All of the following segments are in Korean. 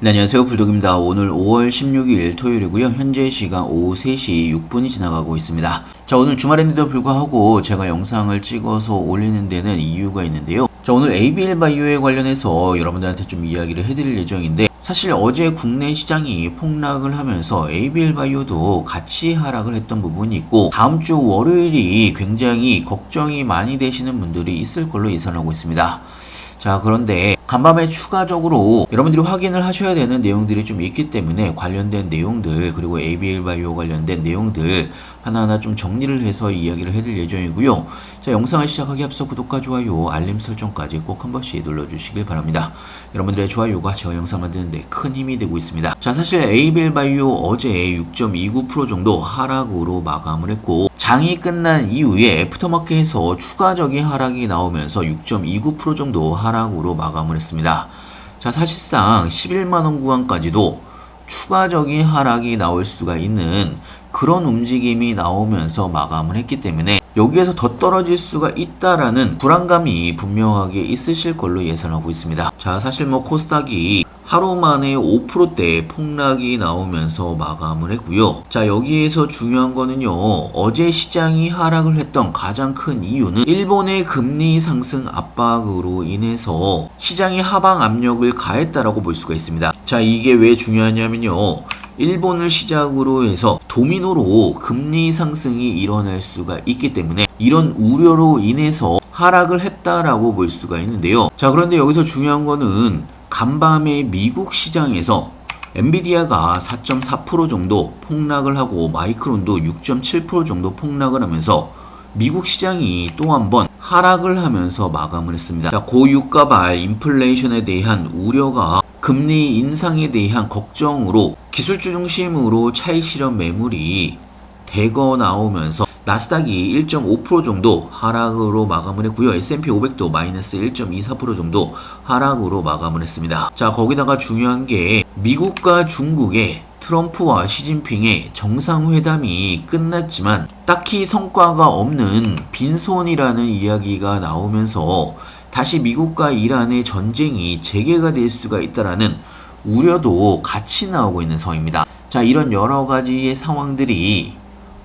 네, 안녕하세요. 불독입니다. 오늘 5월 16일 토요일이고요. 현재 시간 오후 3시 6분이 지나가고 있습니다. 자, 오늘 주말인데도 불구하고 제가 영상을 찍어서 올리는 데는 이유가 있는데요. 자, 오늘 ABL 바이오에 관련해서 여러분들한테 좀 이야기를 해드릴 예정인데, 사실 어제 국내 시장이 폭락을 하면서 ABL 바이오도 같이 하락을 했던 부분이 있고, 다음 주 월요일이 굉장히 걱정이 많이 되시는 분들이 있을 걸로 예상하고 있습니다. 자, 그런데 간밤에 추가적으로 여러분들이 확인을 하셔야 되는 내용들이 좀 있기 때문에 관련된 내용들, 그리고 ABL 바이오 관련된 내용들 하나하나 좀 정리를 해서 이야기를 해드릴 예정이고요. 자, 영상을 시작하기 앞서 구독과 좋아요, 알림 설정까지 꼭 한 번씩 눌러주시길 바랍니다. 여러분들의 좋아요가 제가 영상 만드는데 큰 힘이 되고 있습니다. 자, 사실 ABL 바이오 어제 6.29% 정도 하락으로 마감을 했고, 장이 끝난 이후에 애프터마켓에서 추가적인 하락이 나오면서 6.29% 정도 하락으로 마감을 했습니다. 자, 사실상 11만원 구간까지도 추가적인 하락이 나올 수가 있는 그런 움직임이 나오면서 마감을 했기 때문에 여기에서 더 떨어질 수가 있다라는 불안감이 분명하게 있으실 걸로 예상하고 있습니다. 자, 사실 코스닥이 하루 만에 5%대 폭락이 나오면서 마감을 했고요. 자, 여기에서 중요한 거는요, 어제 시장이 하락을 했던 가장 큰 이유는 일본의 금리 상승 압박으로 인해서 시장이 하방 압력을 가했다라고 볼 수가 있습니다. 자, 이게 왜 중요하냐면요, 일본을 시작으로 해서 도미노로 금리 상승이 일어날 수가 있기 때문에 이런 우려로 인해서 하락을 했다라고 볼 수가 있는데요. 자, 그런데 여기서 중요한 거는 간밤에 미국 시장에서 엔비디아가 4.4% 정도 폭락을 하고 마이크론도 6.7% 정도 폭락을 하면서 미국 시장이 또 한 번 하락을 하면서 마감을 했습니다. 자, 고유가발 인플레이션에 대한 우려가 금리 인상에 대한 걱정으로 기술주 중심으로 차익 실현 매물이 대거 나오면서 나스닥이 1.5% 정도 하락으로 마감을 했고요. S&P 500도 마이너스 1.24% 정도 하락으로 마감을 했습니다. 자, 거기다가 중요한 게 미국과 중국의 트럼프와 시진핑의 정상회담이 끝났지만 딱히 성과가 없는 빈손이라는 이야기가 나오면서 다시 미국과 이란의 전쟁이 재개가 될 수가 있다라는 우려도 같이 나오고 있는 상황입니다. 자, 이런 여러 가지의 상황들이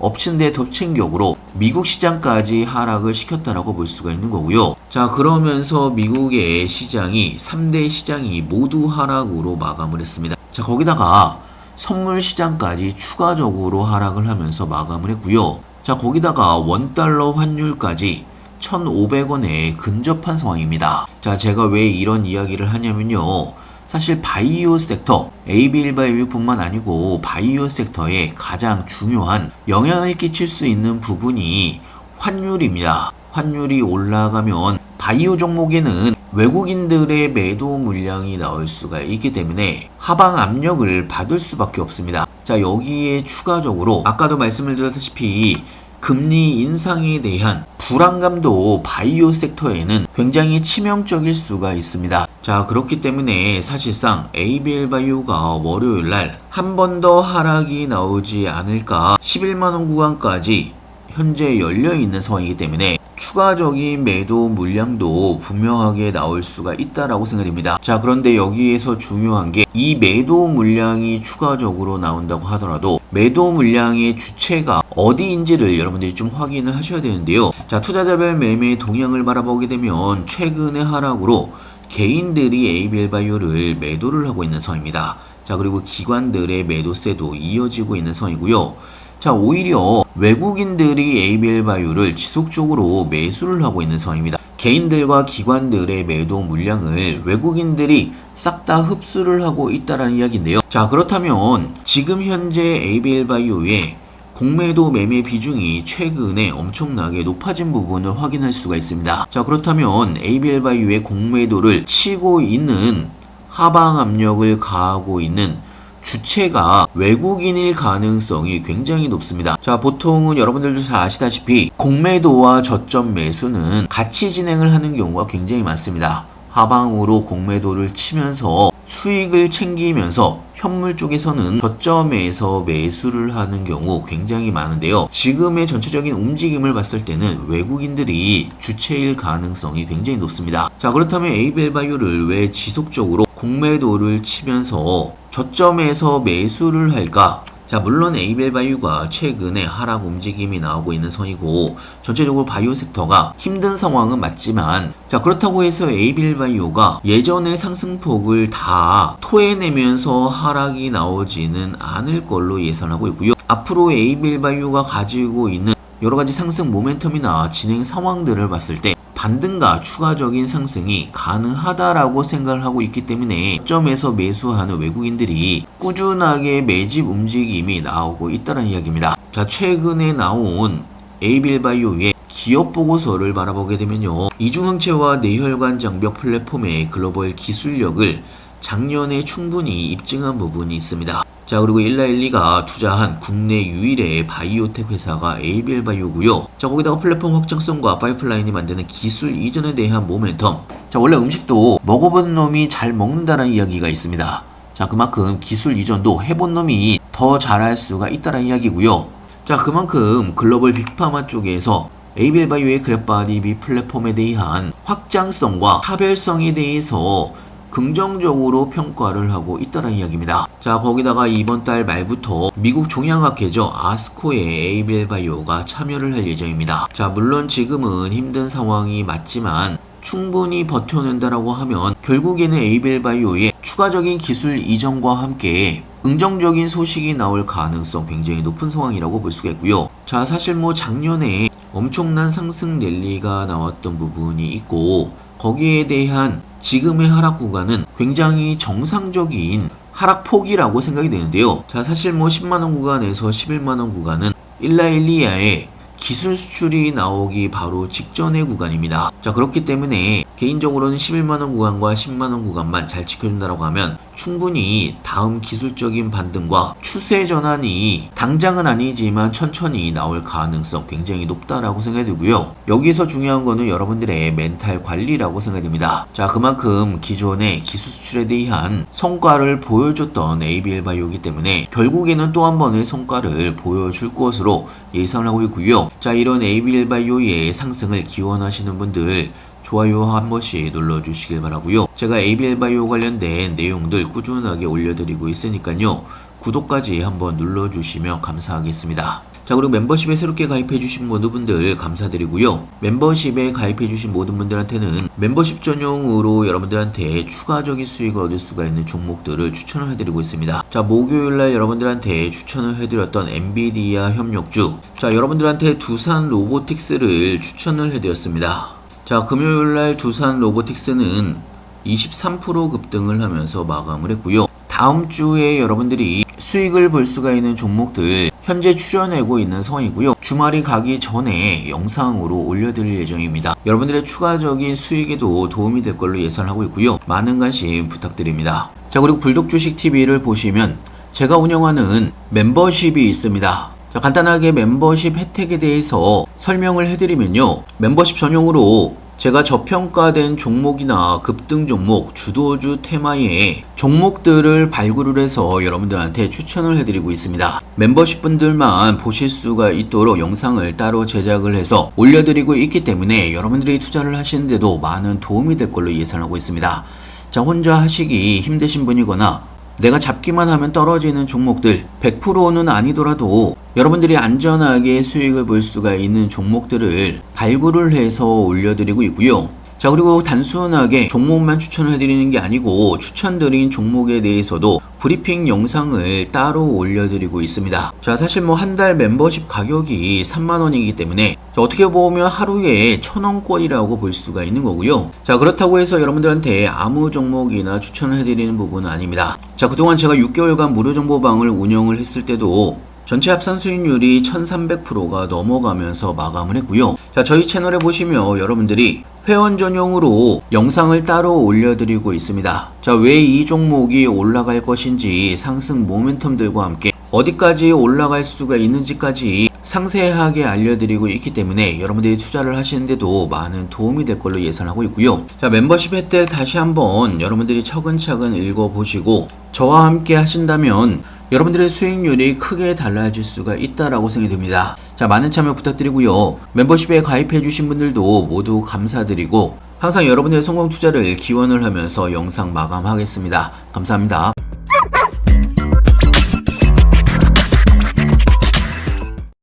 엎친 데 덮친 격으로 미국 시장까지 하락을 시켰다라고 볼 수가 있는 거고요. 자, 그러면서 미국의 시장이 3대 시장이 모두 하락으로 마감을 했습니다. 자, 거기다가 선물 시장까지 추가적으로 하락을 하면서 마감을 했고요. 자, 거기다가 원달러 환율까지 1,500원에 근접한 상황입니다. 자, 제가 왜 이런 이야기를 하냐면요, 사실 바이오 섹터, ABL 바이오뿐만 아니고 바이오 섹터에 가장 중요한 영향을 끼칠 수 있는 부분이 환율입니다. 환율이 올라가면 바이오 종목에는 외국인들의 매도 물량이 나올 수가 있기 때문에 하방 압력을 받을 수밖에 없습니다. 자, 여기에 추가적으로 아까도 말씀을 드렸다시피 금리 인상에 대한 불안감도 바이오 섹터에는 굉장히 치명적일 수가 있습니다. 자, 그렇기 때문에 사실상 ABL 바이오가 월요일날 한 번 더 하락이 나오지 않을까, 11만원 구간까지 현재 열려있는 상황이기 때문에 추가적인 매도 물량도 분명하게 나올 수가 있다라고 생각됩니다. 자, 그런데 여기에서 중요한 게 이 매도 물량이 추가적으로 나온다고 하더라도 매도 물량의 주체가 어디인지를 여러분들이 좀 확인을 하셔야 되는데요. 자, 투자자별 매매 동향을 바라보게 되면 최근의 하락으로 개인들이 ABL 바이오를 매도를 하고 있는 상황입니다. 자, 그리고 기관들의 매도세도 이어지고 있는 상황이고요. 자, 오히려 외국인들이 ABL 바이오를 지속적으로 매수를 하고 있는 상황입니다. 개인들과 기관들의 매도 물량을 외국인들이 싹 다 흡수를 하고 있다는 이야기인데요. 자, 그렇다면 지금 현재 ABL 바이오의 공매도 매매 비중이 최근에 엄청나게 높아진 부분을 확인할 수가 있습니다. 자, 그렇다면 ABL 바이오의 공매도를 치고 있는 하방 압력을 가하고 있는 주체가 외국인일 가능성이 굉장히 높습니다. 자, 보통은 여러분들도 잘 아시다시피 공매도와 저점 매수는 같이 진행을 하는 경우가 굉장히 많습니다. 하방으로 공매도를 치면서 수익을 챙기면서 현물 쪽에서는 저점에서 매수를 하는 경우 굉장히 많은데요. 지금의 전체적인 움직임을 봤을 때는 외국인들이 주체일 가능성이 굉장히 높습니다. 자, 그렇다면 에이벨바이오를 왜 지속적으로 공매도를 치면서 저점에서 매수를 할까? 자, 물론 에이벨바이오가 최근에 하락 움직임이 나오고 있는 선이고 전체적으로 바이오 섹터가 힘든 상황은 맞지만, 자, 그렇다고 해서 에이벨바이오가 예전의 상승폭을 다 토해내면서 하락이 나오지는 않을 걸로 예상하고 있고요. 앞으로 에이벨바이오가 가지고 있는 여러가지 상승 모멘텀이나 진행 상황들을 봤을 때 반등과 추가적인 상승이 가능하다라고 생각을 하고 있기 때문에 점에서 매수하는 외국인들이 꾸준하게 매집 움직임이 나오고 있다는 이야기입니다. 자, 최근에 나온 에이벨바이오의 기업 보고서를 바라보게 되면요, 이중항체와 뇌혈관 장벽 플랫폼의 글로벌 기술력을 작년에 충분히 입증한 부분이 있습니다. 자, 그리고 일라일리가 투자한 국내 유일의 바이오텍 회사가 에이벨바이오고요. 자, 거기다가 플랫폼 확장성과 파이프라인이 만드는 기술 이전에 대한 모멘텀. 자, 원래 음식도 먹어본 놈이 잘 먹는다는 이야기가 있습니다. 자, 그만큼 기술 이전도 해본 놈이 더 잘할 수가 있다는 이야기고요. 자, 그만큼 글로벌 빅파마 쪽에서 에이벨바이오의 그래프바디 플랫폼에 대한 확장성과 차별성에 대해서 긍정적으로 평가를 하고 있다는 이야기입니다. 자, 거기다가 이번 달 말부터 미국 종양학회죠, 아스코에 에이벨바이오가 참여를 할 예정입니다. 자, 물론 지금은 힘든 상황이 맞지만 충분히 버텨낸다라고 하면 결국에는 에이벨바이오의 추가적인 기술 이전과 함께 긍정적인 소식이 나올 가능성 굉장히 높은 상황이라고 볼 수가 있고요. 자, 사실 작년에 엄청난 상승 랠리가 나왔던 부분이 있고, 거기에 대한 지금의 하락 구간은 굉장히 정상적인 하락폭이라고 생각이 되는데요. 자, 사실 10만원 구간에서 11만원 구간은 일라일리아의 기술 수출이 나오기 바로 직전의 구간입니다. 자, 그렇기 때문에 개인적으로는 11만원 구간과 10만원 구간만 잘 지켜준다라고 하면 충분히 다음 기술적인 반등과 추세 전환이 당장은 아니지만 천천히 나올 가능성 굉장히 높다라고 생각이 들고요. 여기서 중요한 거는 여러분들의 멘탈 관리라고 생각이 듭니다. 자, 그만큼 기존의 기술 수출에 대한 성과를 보여줬던 에이벨바이오이기 때문에 결국에는 또 한 번의 성과를 보여줄 것으로 예상을 하고 있고요. 자, 이런 에이벨바이오의 상승을 기원하시는 분들 좋아요 한 번씩 눌러주시길 바라고요. 제가 에이벨바이오 관련된 내용들 꾸준하게 올려드리고 있으니까요, 구독까지 한번 눌러주시면 감사하겠습니다. 자, 그리고 멤버십에 새롭게 가입해주신 모든 분들 감사드리고요. 멤버십에 가입해주신 모든 분들한테는 멤버십 전용으로 여러분들한테 추가적인 수익을 얻을 수가 있는 종목들을 추천을 해드리고 있습니다. 자, 목요일날 여러분들한테 추천을 해드렸던 엔비디아 협력주, 자, 여러분들한테 두산 로보틱스를 추천을 해드렸습니다. 자, 금요일날 두산 로보틱스는 23% 급등을 하면서 마감을 했고요. 다음 주에 여러분들이 수익을 볼 수가 있는 종목들 현재 추려내고 있는 상황이고요. 주말이 가기 전에 영상으로 올려드릴 예정입니다. 여러분들의 추가적인 수익에도 도움이 될 걸로 예상하고 있고요. 많은 관심 부탁드립니다. 자, 그리고 불독주식TV를 보시면 제가 운영하는 멤버십이 있습니다. 자, 간단하게 멤버십 혜택에 대해서 설명을 해드리면요, 멤버십 전용으로 제가 저평가된 종목이나 급등 종목, 주도주 테마의 종목들을 발굴을 해서 여러분들한테 추천을 해드리고 있습니다. 멤버십 분들만 보실 수가 있도록 영상을 따로 제작을 해서 올려드리고 있기 때문에 여러분들이 투자를 하시는데도 많은 도움이 될 걸로 예상하고 있습니다. 자, 혼자 하시기 힘드신 분이거나 내가 잡기만 하면 떨어지는 종목들, 100%는 아니더라도 여러분들이 안전하게 수익을 볼 수가 있는 종목들을 발굴을 해서 올려드리고 있고요. 자, 그리고 단순하게 종목만 추천을 해드리는 게 아니고 추천드린 종목에 대해서도 브리핑 영상을 따로 올려드리고 있습니다. 자, 사실 한 달 멤버십 가격이 3만원이기 때문에 어떻게 보면 하루에 1,000원권이라고 볼 수가 있는 거고요. 자, 그렇다고 해서 여러분들한테 아무 종목이나 추천을 해드리는 부분은 아닙니다. 자, 그동안 제가 6개월간 무료 정보방을 운영을 했을 때도 전체 합산 수익률이 1300%가 넘어가면서 마감을 했고요. 자, 저희 채널에 보시면 여러분들이 회원 전용으로 영상을 따로 올려드리고 있습니다. 자, 왜 이 종목이 올라갈 것인지 상승 모멘텀들과 함께 어디까지 올라갈 수가 있는지까지 상세하게 알려드리고 있기 때문에 여러분들이 투자를 하시는데도 많은 도움이 될 걸로 예상하고 있고요. 자, 멤버십 혜택 다시 한번 여러분들이 차근차근 읽어보시고 저와 함께 하신다면 여러분들의 수익률이 크게 달라질 수가 있다라고 생각이 듭니다. 자, 많은 참여 부탁드리고요. 멤버십에 가입해 주신 분들도 모두 감사드리고 항상 여러분들의 성공 투자를 기원을 하면서 영상 마감하겠습니다. 감사합니다.